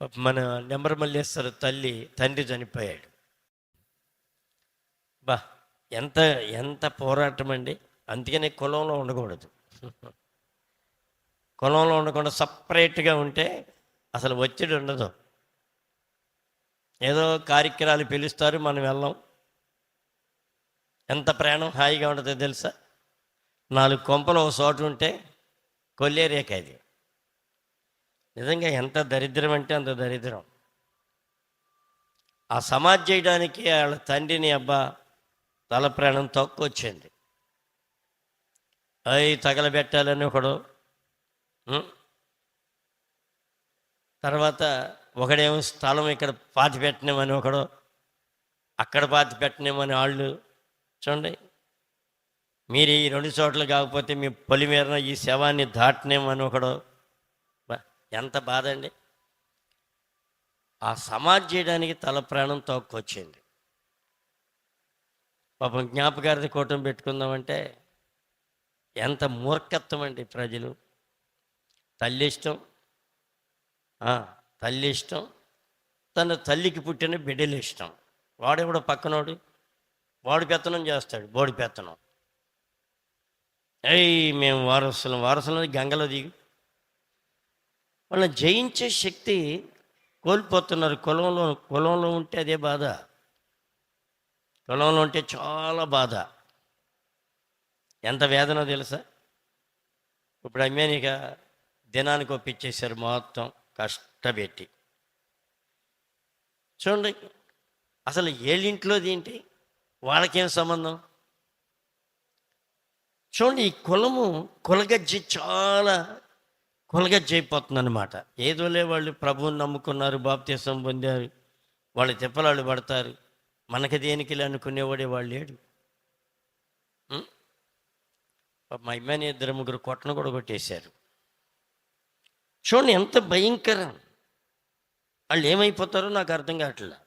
మన నెంబరమల్లేశ్వర తండ్రి చనిపోయాడు. బా, ఎంత ఎంత పోరాటం అండి. అందుకనే కులంలో ఉండకూడదు. కులంలో ఉండకుండా సపరేట్గా ఉంటే అసలు ఒత్తిడి ఉండదు. ఏదో కార్యక్రమాలు పిలుస్తారు, మనం వెళ్ళాం. ఎంత ప్రాణం హాయిగా ఉంటుందో తెలుసా. 4 కొంపలు ఒక చోటు ఉంటే కొల్లేరేక అది. నిజంగా ఎంత దరిద్రం అంటే అంత దరిద్రం. ఆ సమాధి చేయడానికి వాళ్ళ తండ్రిని తల ప్రాణం తక్కువచ్చింది. అవి తగలబెట్టాలని ఒకడు, తర్వాత ఒకడేమో స్థలం ఇక్కడ పాతి పెట్టినామని ఒకడు, అక్కడ పాతి పెట్టినామని వాళ్ళు. చూడండి, మీరు ఈ 2 చోట్ల కాకపోతే మీ పొలిమేరన ఈ శవాన్ని దాటినేమని ఒకడు. ఎంత బాధ అండి. ఆ సమాధి చేయడానికి తల ప్రాణం తోక్కొచ్చింది. పాపం జ్ఞాపకార్థ కూటమి పెట్టుకుందామంటే ఎంత మూర్ఖత్వం అండి ప్రజలు. తల్లి ఇష్టం, తన తల్లికి పుట్టిన బిడ్డలు ఇష్టం. వాడెవడో పక్కనోడు వాడు పెత్తనం చేస్తాడు, బోడి పెత్తనం. మేము వారసులను గంగలో దిగు. వాళ్ళని జయించే శక్తి కోల్పోతున్నారు. కులంలో ఉంటే అదే బాధ. కులంలో ఉంటే చాలా బాధ. ఎంత వేదనో తెలుసా. ఇప్పుడు అమెరికా దినానికి ఒప్పించేశారు మొత్తం కష్టపెట్టి. చూడండి, అసలు ఏళ్ళింట్లోది ఏంటి, వాళ్ళకేం సంబంధం. చూడండి, ఈ కులగజ్జి చాలా కులగజ్జి అయిపోతుంది అనమాట. ఏదోలే, వాళ్ళు ప్రభువుని నమ్ముకున్నారు, బాప్తీసం పొందారు, వాళ్ళు తిప్పలాళ్ళు పడతారు, మనకి దేనికి అనుకునేవాడే వాళ్ళు లేడు. మా అమ్మాయిని 2-3 కొట్టను కూడా కొట్టేశారు. చూడండి ఎంత భయంకరం. వాళ్ళు ఏమైపోతారో నాకు అర్థం కావట్లేదు.